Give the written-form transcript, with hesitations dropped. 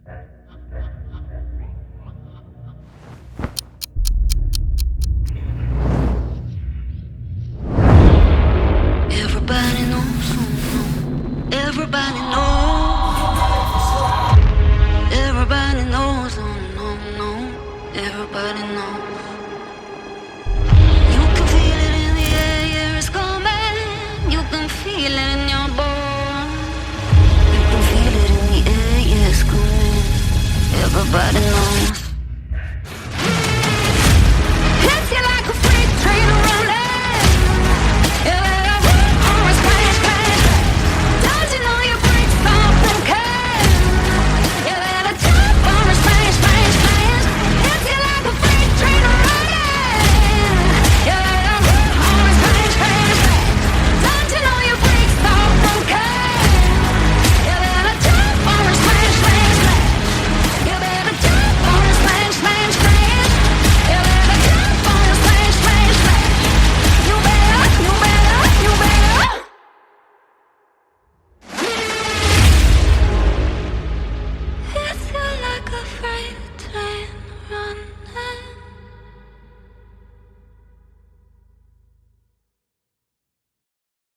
Everybody knows, everybody knows, everybody knows, oh no, no, everybody knows. You can feel it in the air, it's coming. You can feel it in your bones. You can feel it in the air, it's coming. Everybody knows.